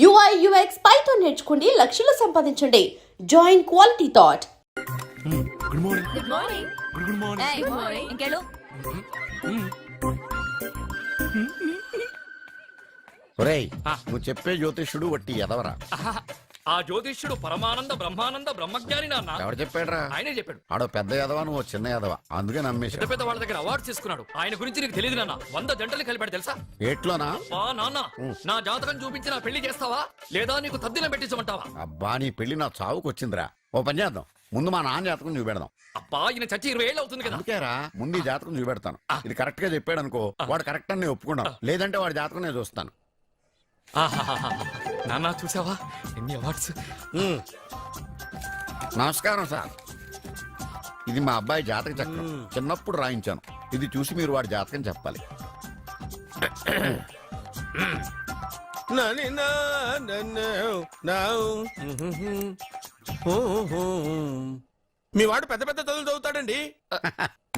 UI UX Python నేర్చుకోండి, లక్షలు సంపాదించండి. Join Quality Thought. Good morning. Good morning. Good morning. ఏయ్, గుడ్ మార్నింగ్. ఇంకెళ్ళు. ఒరేయ్, నువ్వు చెప్పే జ్యోతిష్యుడు వట్టి ఎదవరా? ఆ జ్యోతిష్యుడు పరమానంద బ్రహ్మానంద బ్రహ్మజ్ఞాని నాన్న. ఎవరు చెప్పాడురా? ఆయనే చెప్పాడు. ఆడో పెద్ద ఎదవా, నువ్వు చిన్న ఎదవా, అందుకే పెద్ద నమ్మేశా. పెద్ద వాళ్ళ దగ్గర అవార్డు తీసుకున్నాడు. ఆయన గురించి నీకు తెలియదు నాన్న. 100 జంటలు కలిపాడు తెలుసా? ఏట్లోనా? నాన్న, నా జాతకం చూపించి నా పెళ్లి చేస్తావా లేదా నీకు తద్దిలం పెట్టించమంటావా? అబ్బా, నీ పెళ్లి నా చావుకు వచ్చిందిరా. ఓ పని చేద్దాం, ముందు మా నాన్న జాతకం చూపెడదాం. అబ్బా, ఈయన చచ్చి 20 ఏళ్ళు అవుతుంది కదా. అందుకేరా ముందు ఈ జాతకం చూపెడతాను. ఇది కరెక్ట్ గా చెప్పాడు అనుకో, వాడు కరెక్ట్ అని నేను ఒప్పుకున్నాను. లేదంటే వాడి జాతకం నేను చూస్తాను. నాన్న, చూసావా ఎన్ని అవార్డ్స్? నమస్కారం సార్, ఇది మా అబ్బాయి జాతక చక్రం. చిన్నప్పుడు రాయించాను. ఇది చూసి మీరు వాడి జాతకం చెప్పాలి. మీ వాడు పెద్ద పెద్ద చదువులు చదువుతాడండి.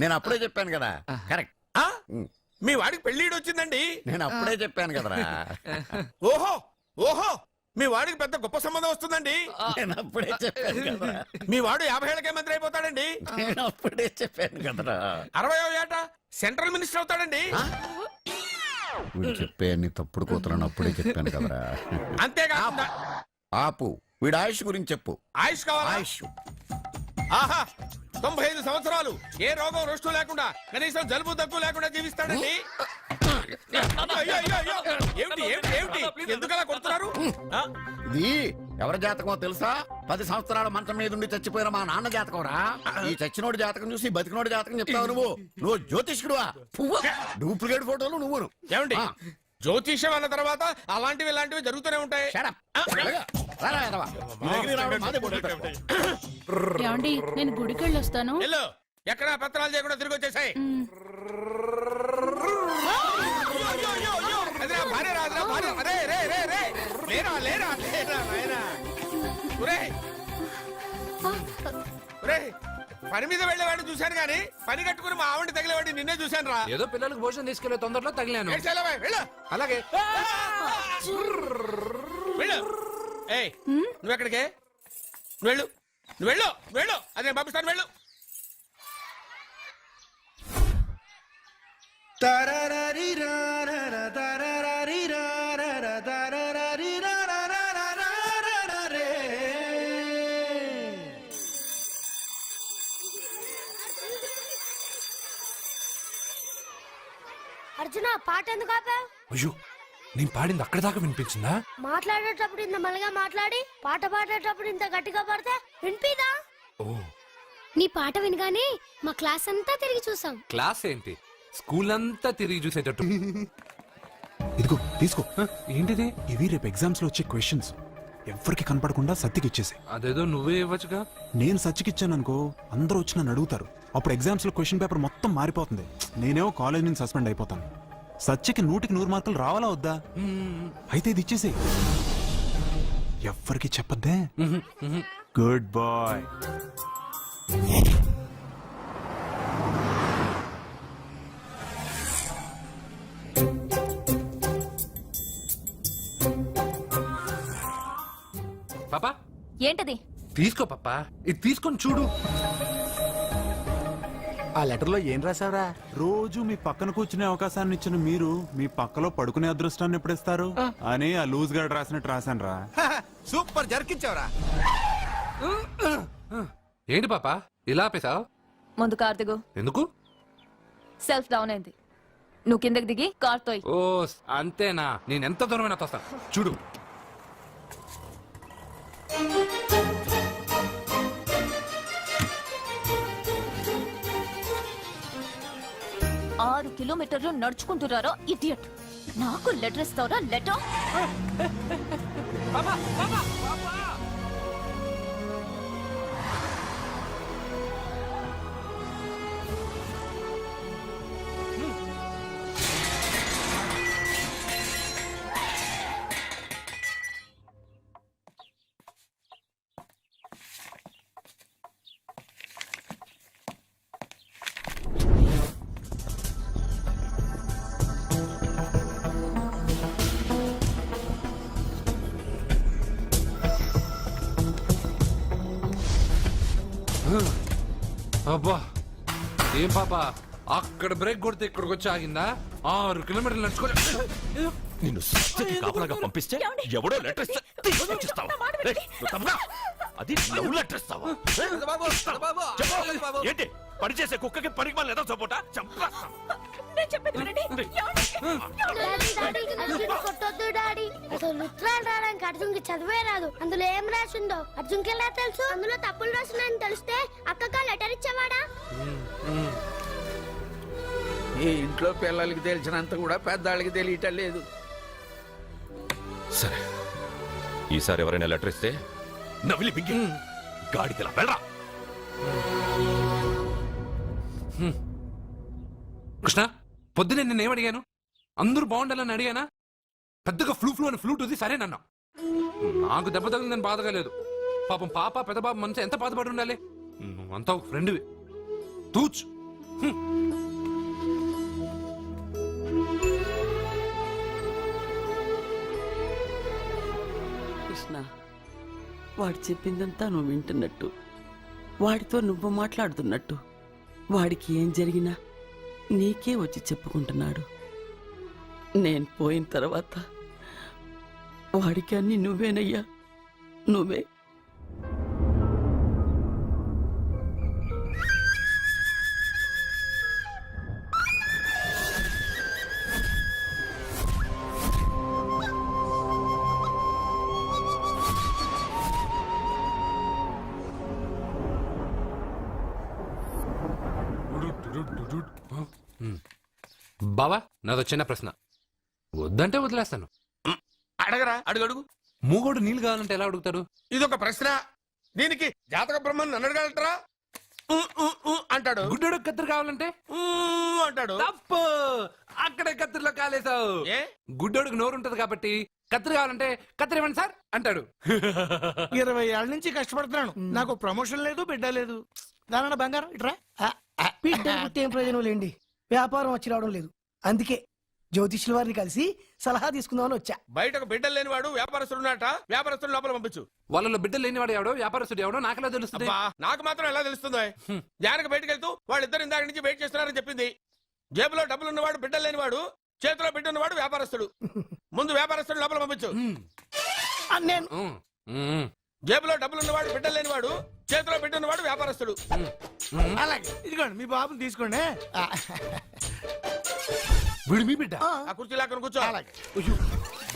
నేను అప్పుడే చెప్పాను కదా. కరెక్ట్. మీ వాడికి పెళ్లిడు వచ్చిందండి. నేను అప్పుడే చెప్పాను కదరా. ఓహో ఓహో, మీ వాడికి పెద్ద గొప్ప సంబంధం వస్తుందండి. నేను అప్పుడే చెప్పాను కదరా. మీ వాడు 50 ఏళ్ళకే మంత్రి అయిపోతాడండి. నేను అప్పుడే చెప్పాను కదరా. 60వ ఏట సెంట్రల్ మినిస్టర్ అవుతాడండి. వీడు చెప్పే అన్ని తప్పుడు కూతురని అప్పుడే చెప్పాను కదరా. అంతేకాకుండా ఆపు, వీడి ఆయుష్ గురించి చెప్పు. ఆయుష్ కావాలా? ఆయుష్ ఆహా, 95 సంవత్సరాలు ఏ రోగం రుష్టు లేకుండా, కనీసం జలుబు దగ్గు లేకుండా జీవిస్తాడండి. అయ్యో, అయ్యో, అయ్యో. ఏమిటి ఏమిటి ఏమిటి, ఎందుకలా కొడుతున్నారు? ఇది ఎవరి జాతకమో తెలుసా? 10 సంవత్సరాల మంచం మీద ఉండి చచ్చిపోయిన మా నాన్న జాతకం రా. ఈ చచ్చినోడి జాతకం చూసి బతికినోడి జాతకం చెప్తావు నువ్వు? నువ్వు జ్యోతిష్కుడువా? డూప్లికేట్ ఫోటోలు నువ్వు. ఏమండి, జ్యోతిష్యం అన్న తర్వాత అలాంటివి ఇలాంటివి జరుగుతూనే ఉంటాయి. ఏమండి, నేను గుడికి వెళ్ళొస్తాను. వెళ్ళు, ఎక్కడ పత్రాలు చేయకుండా తిరిగి వచ్చేసాయి. పని మీద వెళ్ళేవాడిని చూశాను గానీ పని కట్టుకుని మా ఆవిడ తగిలేవాడిని నిన్నే చూశాను రా. ఏదో పిల్లలకు భోజనం తీసుకెళ్లే తొందరలో తగిలాను. అలాగే. వెళ్ళు. ఏయ్, నువ్వెక్కడికే? నువ్వు వెళ్ళు, నువ్వు వెళ్ళు, వెళ్ళు. అదే పంపిస్తాను, వెళ్ళు. అర్జున, పాట ఎందుకు ఆపావు? అయ్యో, నేను పాడింది అక్కడ దాకా వినిపించిందా? మాట్లాడేటప్పుడు ఇంత మెల్లగా మాట్లాడి పాట పాడేటప్పుడు ఇంత గట్టిగా పాడితే వినిపిదా? ఓ, నీ పాట వినగానే మా క్లాస్ అంతా తిరిగి చూసాం. క్లాస్ ఏంటి, స్కూల్ అంతా తిరిగి చూసేటట్టు. ఇదిగో తీసుకో. ఏంటిది? ఇవి రేపు ఎగ్జామ్స్ లో వచ్చే క్వశ్చన్స్. ఎవరికి కనపడకుండా సత్యకి ఇచ్చేసి. అదేదో నువ్వే ఇవ్వచ్చుగా. నేను సత్యకి ఇచ్చాను అనుకో, అందరూ వచ్చి నన్ను అడుగుతారు. అప్పుడు ఎగ్జామ్స్ లో క్వశ్చన్ పేపర్ మొత్తం మారిపోతుంది. నేనేమో కాలేజ్ నుంచి సస్పెండ్ అయిపోతాను. సత్యకి 100కి 100 మార్కులు రావాలా వద్దా? అయితే ఇది ఇచ్చేసి. ఎవ్వరికి చెప్పద్దే. Good bye. పాపా, ఏంటది? తీసుకో పాపా, ఇది తీసుకొని చూడు. ఆ లెటర్ లో ఏం రాసావరా? రోజు మీ పక్కన కూర్చునే అవకాశాన్ని ఇచ్చిన మీరు మీ పక్కలో పడుకునే అదృష్టాన్ని ఎప్పుడిస్తారు అని ఆ లూజ్ గార్డ్ రాసినట్టు రాశాను రా. సూపర్ జరికించావురా. ఏంటి పాపా ఇలా ఆపేసావు? ముందు కార్ దిగు. ఎందుకు? సెల్ఫ్ డౌన్ అయింది. నువ్వు కిందకి దిగి కార్ తోయ్. ఓ అంతేనా? నేను ఎంత దూరమైనా తోస్తాను, చూడు. ఆరు కిలోమీటర్లు నడుచుకుంటున్నారో ఇడియట్. నాకు లెటర్ ఇస్తావరా? లెటర్ అబ్బా ఏం పాప అక్కడ బ్రేక్ కొడితే ఇక్కడికి వచ్చి ఆగిందా 6 కిలోమీటర్లు నడుచుకొని నిన్ను సత్యకి కాపలాగా పంపిస్తే ఎవడో లెటర్ ఇస్తే తీసుకొచ్చిస్తావా? రేయ్, నువ్వు తప్పగా. అది లవ్ లెటర్ ఇస్తావా? చెప్పు. ఏంటి పనిచేసే కుక్కకి పనికి మళ్ళీ ఏదో సపోటా చంపేస్తాం. డాడీ, డాడీ, అర్జున్ కొట్టొద్దు డాడీ. అసలు ఉత్తరాలు రాయడానికి అర్జున్కి చదివే రాదు. అందులో ఏం రాసిందో అర్జున్కి ఎలా తెలుసు? అందులో తప్పులు రాసినాయని తెలిస్తే అక్కగా లెటర్ ఇచ్చేవాడా? ఈ ఇంట్లో పిల్లలకి తెలిసినంత కూడా పెద్దాళ్ళకి తెలియటం లేదు. సరే ఈసారి ఎవరైనా లెటర్ ఇస్తే నవిలి బింగి గాడిదలా వెళ్ళరా. కృష్ణ పొద్దునే నేనేం అడిగాను? అందరూ బాగుండాలని అడిగానా? పెద్దగా ఫ్లూ అని ఫ్లూట్ ఉంది సరేనన్నా. నాకు దెబ్బ తగిలిందని బాధగా లేదు. పాపం పాప పెద్ద బాబు మనసు ఎంత బాధపడి ఉండాలి. నువ్వంతా ఒక ఫ్రెండ్వి. తూచ్. కృష్ణ వాడు చెప్పిందంతా నువ్వు వింటున్నట్టు, వాడితో నువ్వు మాట్లాడుతున్నట్టు, వాడికి ఏం జరిగినా నీకే వచ్చి చెప్పుకుంటున్నాడు. నేను పోయిన తర్వాత వాడికి అన్ని నువ్వేనయ్యా, నువ్వే. బావా నాదో చిన్న ప్రశ్న. వద్దంటే వదిలేస్తాను. అడగరా, అడుగు. మూగోడు నీళ్ళు కావాలంటే ఎలా అడుగుతాడు? ఇదొక ప్రశ్న. దీనికి జాతక బ్రహ్మను నన్ను అడగలటరా? అంటాడు. గుడ్డోడు కత్తిరి కావాలంటే అంటాడు. తప్పు. అక్కడే కత్తిరిలో కాలేసావు. ఏ? గుడ్డోడుకు నోరు ఉంటది కాబట్టి కత్తిరి కావాలంటే కత్తిరి ఇవ్వండి సార్ అంటాడు. 20 ఏళ్ల నుంచి కష్టపడుతున్నాను. నాకు ప్రమోషన్ లేదు, బిడ్డ లేదు. దానన్న బంగారం ఇట్రా. బిడ్డ పుట్టి ఏం ప్రయోజనం లేండి, వ్యాపారం వచ్చి రావడం లేదు. అందుకే జ్యోతిష్యుల వారిని కలిసి సలహా తీసుకుందామని వచ్చా. బయటకు బిడ్డలు లేనివాడు వ్యాపారస్తుడు ఉన్నట. వ్యాపారస్తుడు లోపల పంపించు. వాళ్ళలో బిడ్డలు లేనివాడు ఎవడో వ్యాపారస్తుడు ఎవడో నాకెలా తెలుస్తుంది? అబ్బా, నాకు మాత్రం ఎలా తెలుస్తుందో? జానకి బయటకు వెళ్తూ వాళ్ళిద్దరు ఇందాక నుంచి వెయిట్ చేస్తున్నారని చెప్పింది. జేబులో డబ్బులు ఉన్నవాడు బిడ్డలు లేనివాడు, చేతిలో బిడ్డ ఉన్నవాడు వ్యాపారస్తుడు. ముందు వ్యాపారస్తుడు లోపల పంపించు. నేను జేబులో డబ్బులు ఉన్నవాడు బిడ్డలు లేనివాడు, చేతిలో బిడ్డ ఉన్నవాడు వ్యాపారస్తుడు. అలాగే ఇదిగోండి మీ బాబుని తీసుకోండి. వీడు మీ బిడ్డ? ఆ కుర్చీ లాక్కని కూర్చో. అయ్యో,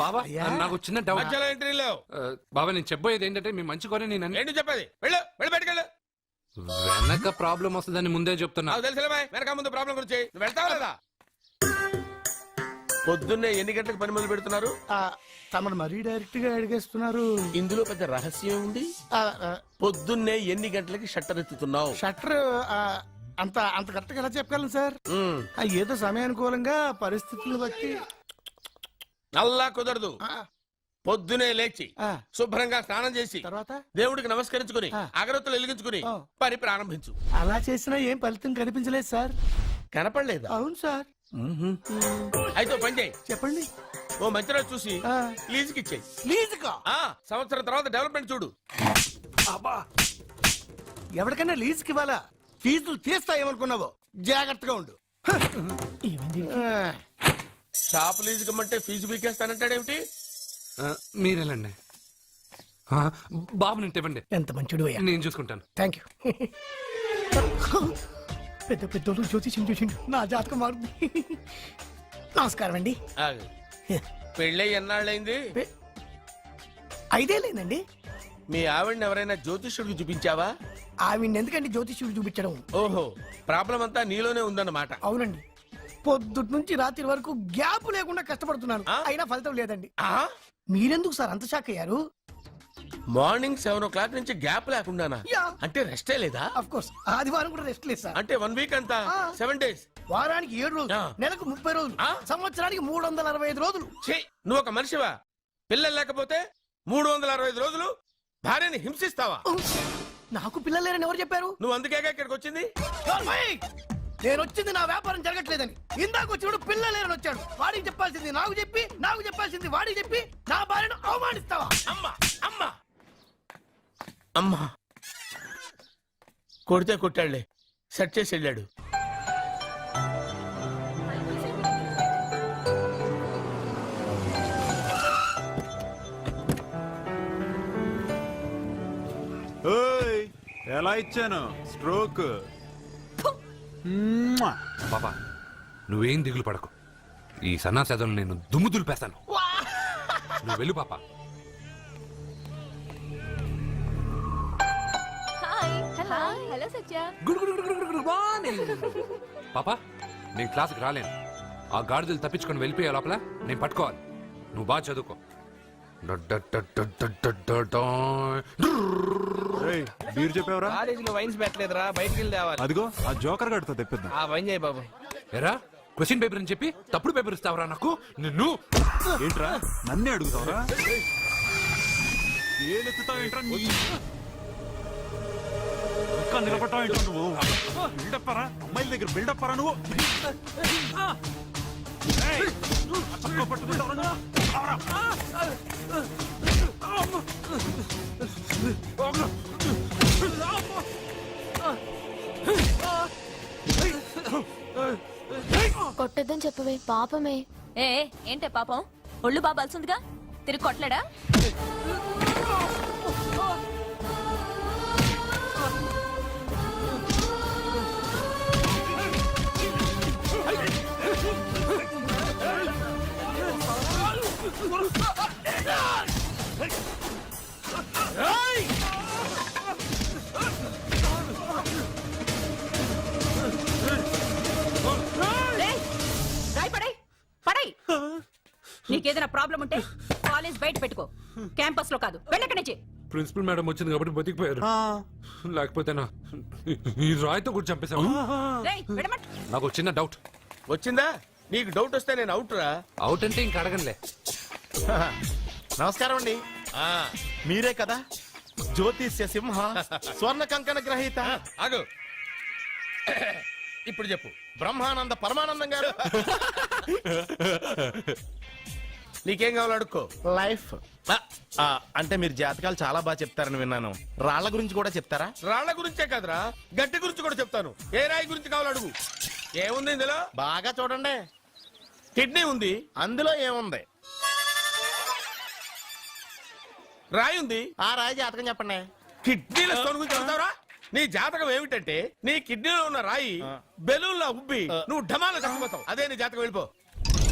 బాబా నాకు చిన్న డౌట్. మధ్యలో ఎంట్రీ లేవు. బాబా నేను చెప్పబోయేది ఏంటంటే మీ మంచి కోరే నేను ఏంటి చెప్పేది? వెళ్ళు, వెళ్ళి బయటకెళ్ళు. వెనక ప్రాబ్లం వస్తుందని ముందే చెప్తున్నా. నాకు తెలుసులే బాయ్, వెనక ముందు ప్రాబ్లం గురించి. నువ్వు వెళ్తావా లేదా? పొద్దున్నే ఎన్ని గంటలకు పని మొదలు పెడుతున్నారు? తమను మరీ డైరెక్ట్ గా అడిగేస్తున్నారు. ఇందులో పెద్ద రహస్యం ఉంది. పొద్దున్నే ఎన్ని గంటలకి షట్టర్ ఎత్తుతున్నావు? షట్టర్ అంత అంత కరెక్ట్ గా ఎలా చెప్పగలను సార్? ఏదో సమయానుకూలంగా పరిస్థితులను బట్టి. అల్లా కుదరదు. పొద్దునే లేచి శుభ్రంగా స్నానం చేసి తర్వాత దేవుడికి నమస్కరించుకుని అగరత్తులు వెలిగించుకుని పని ప్రారంభించు. అలా చేసినా ఏం ఫలితం కనిపించలేదు సార్. కనపడలేదా? అవును సార్. అయితే ఓ పని చేయి. చెప్పండి. ఓ మంచి రోజు చూసి లీజుకి ఇచ్చేయి. లీజుకా? సంవత్సరం తర్వాత డెవలప్మెంట్ చూడు. అబ్బా, ఎవరికైనా లీజుకి ఇవ్వాలా? ఫీజులు తీస్తాయేమనుకున్నావో, జాగ్రత్తగా ఉండు. షాప్ లీజుకి ఇమ్మంటే ఫీజు పీకేస్తానంటాడేమిటి? మీరేలండి బాబు నేను ఇవ్వండి. ఎంత మంచిడు, నేను చూసుకుంటాను. Thank you. పెద్ద పెద్దోళ్ళు జ్యోతిష్యం చూసిండు, నా జాతకం మారుంది. నమస్కారం అండి. పెళ్ళై ఎన్నాళ్ళైంది? 5 ఏళ్ళైందండి. మీ ఆవిడని ఎవరైనా జ్యోతిష్యుడికి చూపించావా? ఆవిడ ఎందుకండి జ్యోతిష్యుడు చూపించడం? ఓహో, ప్రాబ్లం అంతా నీలోనే ఉందన్నమాట. అవునండి, పొద్దుటి నుంచి రాత్రి వరకు గ్యాప్ లేకుండా కష్టపడుతున్నాను, అయినా ఫలితం లేదండి. మీరెందుకు సార్ అంత షాక్ అయ్యారు? మార్నింగ్ 7 o'clock నుంచి గ్యాప్ లేకుండానా? అంటే రెస్టే లేదా? ఆఫ్ కోర్స్ ఆదివారం కూడా రెస్ట్ లేదు సార్. అంటే 1 week అంతా 7 days. వారానికి 7 రోజులు, నెలకు 30 రోజులు, సంవత్సరానికి 365 రోజులు. నువ్వు ఒక మనిషివా? పిల్లలు లేకపోతే 365 రోజులు భార్యని హింసిస్తావా? నాకు పిల్లలు లేరని ఎవరు చెప్పారు? నువ్వు అందుకేగా ఇక్కడికి వచ్చింది. నేను వచ్చింది నా వ్యాపారం జరగట్లేదని. ఇందాక వచ్చినప్పుడు పిల్లలు లేరని వచ్చాడు. వాడికి చెప్పాల్సింది నాకు చెప్పి, నాకు చెప్పాల్సింది వాడికి చెప్పి నా భార్యను అవమానిస్తావా? అమ్మా అమ్మా అమ్మా, కొడితే కొట్టాడులే, సెట్ చేసి వెళ్ళాడు. ఓయ్ ఎలా ఇచ్చాను స్ట్రోక్. పాపా నువ్వేం దిగులు పడకు, ఈ సన్నాసేదలు నేను దుమ్ము దులిపేస్తాను. నువ్వు వెళ్ళు పాపా. హలో సత్య. Good morning. పాపా నేను క్లాస్కి రాలేను. ఆ గాడిదలు తప్పించుకొని వెళ్ళిపోయే లోపల నేను పట్టుకోవాలి. నువ్వు బాగా చదువుకో. బీర్ చెప్పావురా? కాలేజీలో వైన్స్ పెట్టలేదురా, బయటికి వెళ్ళి తేవాలి. అదిగో ఆ జోకర్ గడితో తెప్పిద్దాం. ఆ వైన్ చేయి బాబు. ఎరా క్వశ్చన్ పేపర్ అని చెప్పి తప్పుడు పేపర్ ఇస్తావరా నాకు? నిన్ను ఏంట్రా నన్నే అడుగుతావురా? ఏలెత్తుతావు ఏంట్రా నీ? ఇంకా నిలబడతావు ఏంట్రా నువ్వు? బిల్డప్పరా, అమ్మాయిల దగ్గర బిల్డప్పరా నువ్వు? ఏయ్, చక్కగా పట్టుకుంటావురా నువ్వు? అవరా. కొట్టొద్దని చెప్పవే, పాపమే. ఏ ఏంటే పాపం, ఒళ్ళు బాగా బలుసుందిగా, తిరిగి కొట్టలేడా? నీకేదైనా ప్రాబ్లం ఉంటే కాలేజ్ బయట పెట్టుకో, క్యాంపస్ లో కాదు. వెళ్ళక్కడి నుంచి. ప్రిన్సిపల్ మేడం వచ్చింది కాబట్టి బతికిపోయారు, లేకపోతే ఈ రాయితో కూడా చంపేశావు. నాకు ఒక చిన్న డౌట్ వచ్చిందా? నీకు డౌట్ వస్తే నేను అవుట్ రా. అవుట్ అంటే ఇంక అడగనులే. నమస్కారం అండి. మీరే కదా జ్యోతిష్య సింహ స్వర్ణ కంకణ గ్రహీత? ఆగు, ఇప్పుడు చెప్పు. బ్రహ్మానంద పరమానందం గారు. నీకేం కావాలో అడుక్కో. లైఫ్ అంటే మీరు జాతకాలు చాలా బాగా చెప్తారని విన్నాను. రాళ్ల గురించి కూడా చెప్తారా? రాళ్ల గురించే కాదురా, గట్టి గురించి కూడా చెప్తాను. ఏ రాయి గురించి కావాలో అడుగు. ఏముంది ఇందులో? బాగా చూడండి. కిడ్నీ ఉంది. అందులో ఏముంది? రాయి ఉంది. ఆ రాయి జాతకం చెప్పండి. కిడ్నీల స్టోన్ గురించి చెప్తావురా? నీ జాతకం ఏమిటంటే నీ కిడ్నీలో ఉన్న రాయి బెలూన్లా ఉబ్బి నువ్వు ఢమాల చచ్చిపోతావు. అదే నీ జాతకం. వెళ్ళిపో.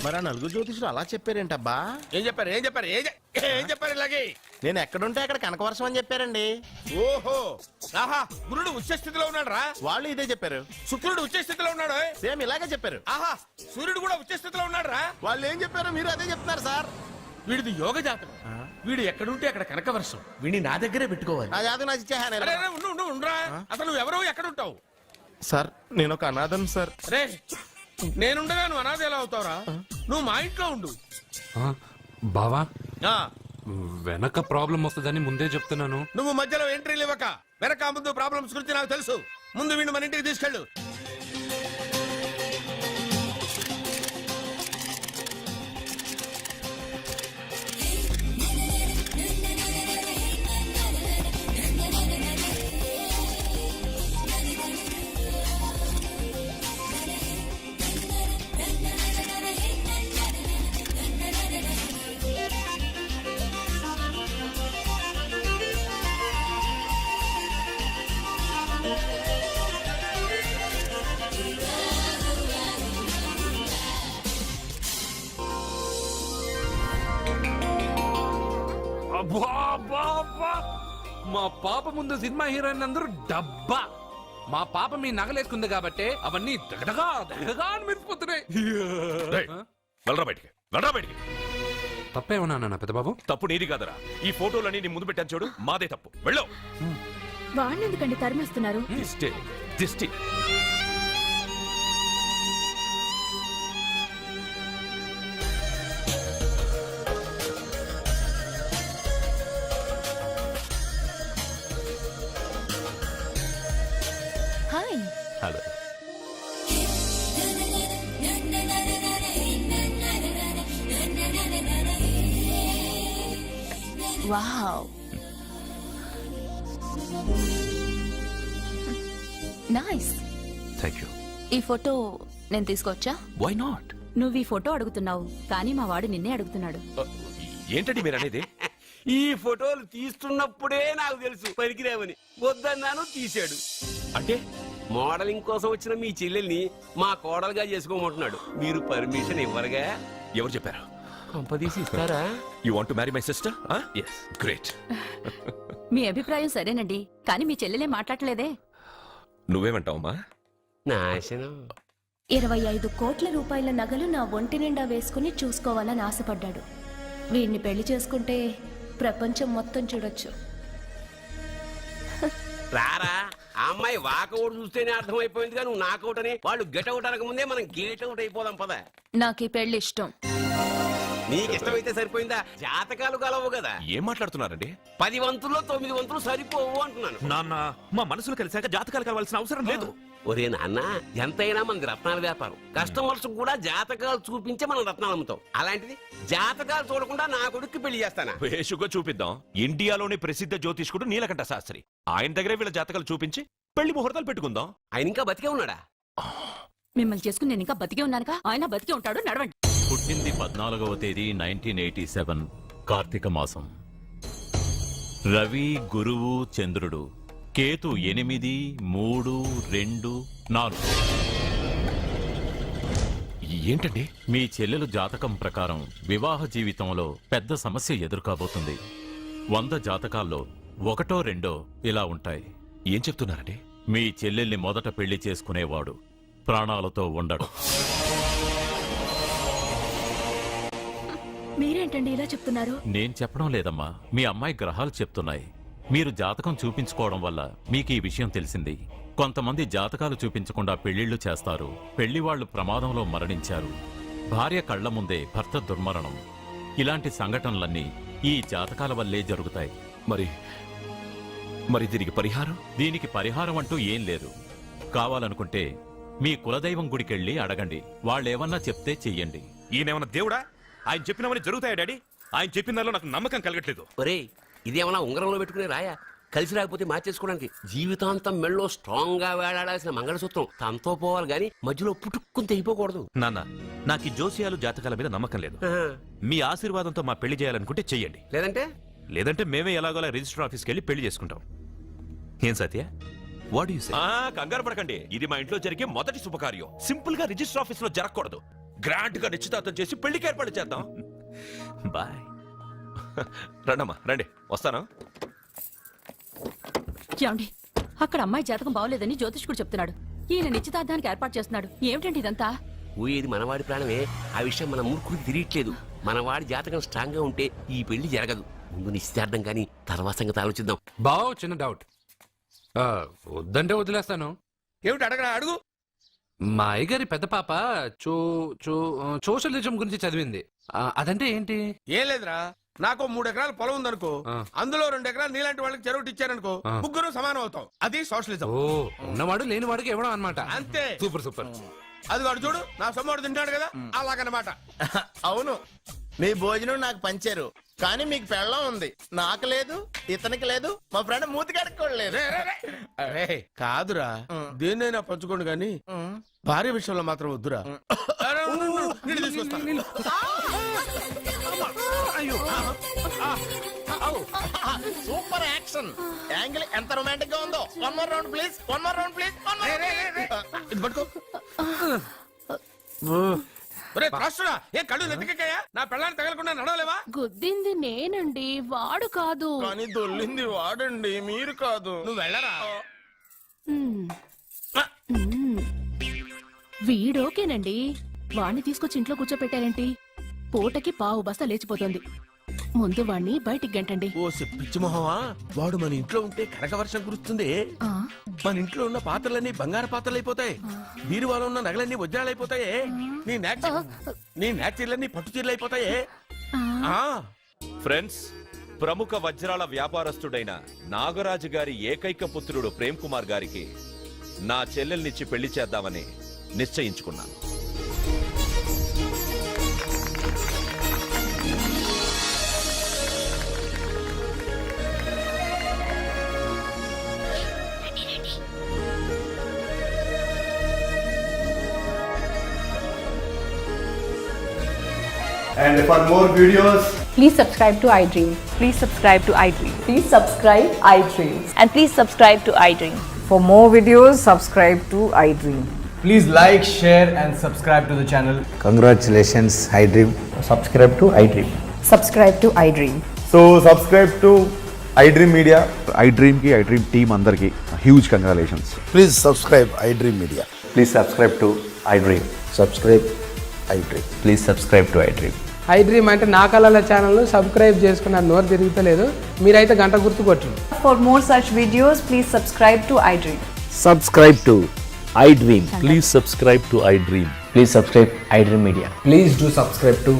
మరి ఆ నలుగురు జ్యోతిషులు అలా చెప్పారేంటబ్బా? ఏం చెప్పారు? ఏం చెప్పారు? ఏం చెప్పారు? ఇలాగే నేను ఎక్కడుంటే అక్కడ కనకవర్షం అని చెప్పారండి. ఓహో, ఆహా, గురుడు ఉచ్చ స్థితిలో ఉన్నాడు రా. వాళ్ళు ఇదే చెప్పారు. శుక్రుడు ఉచ్చ స్థితిలో ఉన్నాడు. సేమ్ ఇలాగే చెప్పారు. ఆహా, సూర్యుడు కూడా ఉచ్చ స్థితిలో ఉన్నాడు రా. వాళ్ళు ఏం చెప్పారు మీరు అదే చెప్తున్నారు సార్. వీడిది యోగ జాతకం. వీడు ఎక్కడుంటే అక్కడ కనకవర్షం. వీడిని నా దగ్గరే పెట్టుకోవాలి. నా జాతకం నాకు ఇచ్చేహాను. అరే, ఉండరా. అసలు నువ్వు ఎవరో ఎక్కడుంటావు? సార్ నేను ఒక అనాథం సార్. రే, నేనుండగా నువ్వు అనాథ ఎలా అవుతావురా? నువ్వు మా ఇంట్లో ఉండు. బావా ఆ, వెనక ప్రాబ్లం వస్తుందని ముందే చెప్తున్నాను. నువ్వు మధ్యలో ఎంట్రీలు ఇవ్వక. వెనక ముందు ప్రాబ్లమ్స్ గురించి నాకు తెలుసు. ముందు వీడిని మన ఇంటికి తీసుకెళ్ళు. మా పాప ముందు సినిమా హీరోయిన్ అందరూ డబ్బా. మా పాప మీ నగలేసుకుంది కాబట్టి అవన్నీ దగదగా దగదగా అని మెరిసిపోతున్నాయి. వెళ్ళరా బయటికి, వెళ్ళరా బయటికి. తప్పేమన్నా నా పెద్ద బాబు? తప్పు నీది కాదరా. ఈ ఫోటోలన్నీ నీ ముందు పెట్టాను చూడు, మాదే తప్పు. వెళ్ళు. వాడిని ఎందుకండి తరిమేస్తున్నారు? దిష్టి, దిష్టి. Hi. Hello. Wow. Nice. Thank you. ఈ ఫోటో నేను తీసుకొచ్చా? Why not? నువ్వు ఈ ఫోటో అడుగుతున్నావు కానీ మా వాడు నిన్నే అడుగుతున్నాడు. ఏంటండి మీరు అనేది? ఈ ఫోటోలు తీస్తున్నప్పుడే నాకు తెలుసు పనికిరావని. వద్దన్నాను, తీశాడు. అంటే మోడలింగ్ కోసం వచ్చిన మీ చెల్లెల్ని మా కోడలుగా చేసుకోమంటున్నాడు. మీరు పర్మిషన్ ఇవ్వరుగా? ఎవరు చెప్పారు? కంపదీసి ఇస్తారా? You want to marry my sister? Yes. Great. మీ అభిప్రాయం సరేనండి కానీ మీ చెల్లెలే మాట్లాడలేదే. నువ్వేమంటావమ్మా? నాశనం. 25 కోట్ల రూపాయల నగలు నా ఒంటి నిండా వేసుకుని చూసుకోవాలని ఆశపడ్డాడు. వీడిని పెళ్లి చేసుకుంటే ప్రపంచం మొత్తం చూడొచ్చు. రారా, ఆ అమ్మాయి వాకౌట్ చూస్తేనే అర్థమైపోయిందిగా నువ్వు నాకౌట్ అని. వాళ్ళు గెటౌట్ అనక ముందే మనం గేట్ అవుట్ అయిపోదాం పద. నాకు ఈ పెళ్లి ఇష్టం. నీకు ఇష్టమైతే సరిపోయిందా? జాతకాలు కలవు కదా. ఏం మాట్లాడుతున్నారండి? 10 వంతుల్లో 9 వంతులు సరిపోవు అంటున్నాను. నాన్న, మా మనసులు కలిసాక జాతకాలు కలవాల్సిన అవసరం లేదు. ఒరే నాన్న, ఎంతైనా మనది రత్నాల వ్యాపారం. కస్టమర్స్ కూడా జాతకాలు చూపించే మనం రత్నాలు అమ్ముతాం. అలాంటిది జాతకాలు చూడకుండా నా కొడుక్కి పెళ్లి చేస్తానా? వేషుగా చూపిద్దాం. ఇండియాలోని ప్రసిద్ధ జ్యోతిష్కుడు నీలకంఠ శాస్త్రి, ఆయన దగ్గరే వీళ్ళ జాతకాలు చూపించి పెళ్లి ముహూర్తాలు పెట్టుకుందాం. ఆయన ఇంకా బతికే ఉన్నాడా? మిమ్మల్ని చేసుకుని నేను ఇంకా బతికే ఉన్నానుగా. ఆయన బతికే ఉంటాడు. నడవండి. పుట్టింది 14వ తేదీ 1987 కార్తీక మాసం. రవి, గురువు, చంద్రుడు, కేతు 8, 3, 2, 4. ఏంటండి? మీ చెల్లెలు జాతకం ప్రకారం వివాహ జీవితంలో పెద్ద సమస్య ఎదుర్కోబోతుంది. 100 జాతకాల్లో 1, 2 ఇలా ఉంటాయి. ఏం చెప్తున్నారండి? మీ చెల్లెల్ని మొదట పెళ్లి చేసుకునేవాడు ప్రాణాలతో ఉండడు. మీరేంటండి ఇలా చెప్తున్నారు? నేను చెప్పడం లేదమ్మా, మీ అమ్మాయి గ్రహాలు చెప్తున్నాయి. మీరు జాతకం చూపించుకోవడం వల్ల మీకు ఈ విషయం తెలిసింది. కొంతమంది జాతకాలు చూపించకుండా పెళ్లిళ్లు చేస్తారు. పెళ్లివాళ్లు ప్రమాదంలో మరణించారు. భార్య కళ్ల ముందే భర్త దుర్మరణం. ఇలాంటి సంఘటనలన్నీ ఈ జాతకాల వల్లే జరుగుతాయి. మరి దీనికి పరిహారం? దీనికి పరిహారం అంటూ ఏం లేదు. కావాలనుకుంటే మీ కులదైవం గుడికెళ్ళి అడగండి. వాళ్ళేమన్నా చెప్తే చెయ్యండి. ఈయనేమన్నా దేవుడా? ఆయన చెప్పినవన్నీ జరుగుతాయా డాడీ? ఆయన చెప్పిన దానిలో నాకు నమ్మకం కలగట్లేదు. ఒరే, ఇదేమన్నా ఉంగరంలో పెట్టుకునే రాయా? కలిసి రాకపోతే మార్చేసుకోవడానికి. జీవితాంతం మెళ్ళో స్ట్రాంగ్ గా వేలాడాల్సిన మంగళసూత్రం తనతో పోవాలి గాని మధ్యలో పుట్టుకుని తెగిపోకూడదు. నాన్న, నాకు ఈ జోసియాలు జాతకాల మీద నమ్మకం లేదు. మీ ఆశీర్వాదంతో మా పెళ్లి చేయాలనుకుంటే చెయ్యండి. లేదంటే మేమే ఎలాగోలా రిజిస్టర్ ఆఫీస్కి వెళ్ళి పెళ్లి చేసుకుంటాం. ఏం సత్య? What you say? కంగారు పడకండి, ఇది మా ఇంట్లో జరిగే మొదటి శుభకార్యం. సింపుల్ గా రిజిస్టర్ ఆఫీస్ లో జరగకూడదు. గ్రాండ్ గా నిశ్చితార్థం చేసి పెళ్లికి ఏర్పాటు చేద్దాం. బాయ్. రండమ్మా, రండి, వస్తాను. ఏమండి, అక్కడ అమ్మాయి జాతకం బాగోలేదని జ్యోతిష్కుడు చెప్తున్నాడు. ఈయన నిశ్చితార్థానికి ఏర్పాటు చేస్తున్నాడు. ఏమిటండి ఇదంతా? ఊయేది మనవాడి ప్రాణమే. ఆ విషయం మన మూర్ఖుడికి తిరియట్లేదు. మనవాడి జాతకం స్ట్రాంగ్ గా ఉంటే ఈ పెళ్లి జరగదు. ముందు నిశ్చితార్థం కానీ తర్వాత సంగతి ఆలోచిద్దాం. బావ్, చిన్న డౌట్. వద్దంటే వదిలేస్తాను. ఏమిటి అడగరా? అడుగు. మా అయ్యగారి పెద్ద పాప సోషలిజం గురించి చదివింది. అదంటే ఏంటి? ఏం లేదురా, నాకు 3 ఎకరాల పొలం ఉందనుకో, అందులో 2 ఎకరాలు నీలాంటి వాళ్ళకి చెరువు ఇచ్చారనుకో, ముగ్గురు సమానం అవుతాం. అది సోషలిజం. ఓ, ఉన్నవాడు లేనివాడికి ఇవ్వడం అన్నమాట. అంతే. Super super. అది వాడు చూడు, నా సొమ్మడు తింటాడు కదా, అలాగనమాట. అవును, మీ భోజనం నాకు పంచారు, కానీ మీకు పెళ్ళం ఉంది. నాకు లేదు, ఇతనికి లేదు, మా ఫ్రెండ్ మూతి కడుక్కోలేదు. కాదురా, దేన్నైనా పంచుకోండి గాని భార్య విషయంలో మాత్రం వద్దురా. నీళ్ళు తీసుకొస్తా. సూపర్ యాక్షన్ యాంగిల్ ఎంత రొమాంటిక్ గా ఉందో. 1 more round please, 1 more round please. ఇది పట్టుకో. ఏ కళ్ళు నెత్తికెక్కాయా? నా పెళ్ళాన్ని తగలకుండా నడవలేవా? గుద్దింది నేనండి, వాడు కాదు. కానీ దొల్లింది వాడండి, మీరు కాదు. నువ్వు వెళ్ళరా. వీడోకేనండి. వాణ్ణి తీసుకొచ్చి ఇంట్లో కూర్చోపెట్టారేంటి? పూటకి పావు బస్తా లేచిపోతుంది. ముందు వాణ్ణి బయటికి గంటండి. ఓ పిచ్చి మొహమా, వాడు మన ఇంట్లో ఉంటే కనక వర్షం కురుస్తుంది. మన ఇంట్లో ఉన్న పాత్రలన్నీ బంగారు పాత్రలు అయిపోతాయి. బీరువాలో ఉన్న నగలన్నీ వజ్రాలు అయిపోతాయి. నీ నాచీర్లన్నీ పట్టు చీరలు అయిపోతాయి. ఫ్రెండ్స్, ప్రముఖ వజ్రాల వ్యాపారస్తుడైన నాగరాజు గారి ఏకైక పుత్రుడు ప్రేమ్ కుమార్ గారికి నా చెల్లెల్నిచ్చి పెళ్లి చేద్దామని నిశ్చయించుకున్నాను. And for more videos, Please subscribe to iDream. Please subscribe to iDream. Please subscribe iDream. And please subscribe to iDream. For more videos, subscribe to iDream. please like, share, and subscribe to the channel. Congratulations iDream. Subscribe to iDream. Subscribe to iDream. So subscribe to iDream Media. iDream కి iDream team అందరికి huge congratulations. Please subscribe iDream media. Please subscribe to iDream. Subscribe iDream. Please subscribe to iDream. iDream అంటే నా కళల channel subscribe చేసుకున్న నోరు తిరుగుతలేదు, మీరైతే గంట గుర్తు కొట్టండి. For more such videos, please subscribe to iDream. Subscribe to iDream. Please subscribe to iDream. Please subscribe iDream Media. Please do subscribe to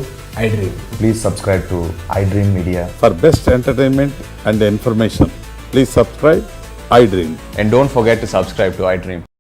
iDream. Please subscribe to iDream media. For best entertainment and information please subscribe iDream. And don't forget to subscribe to iDream.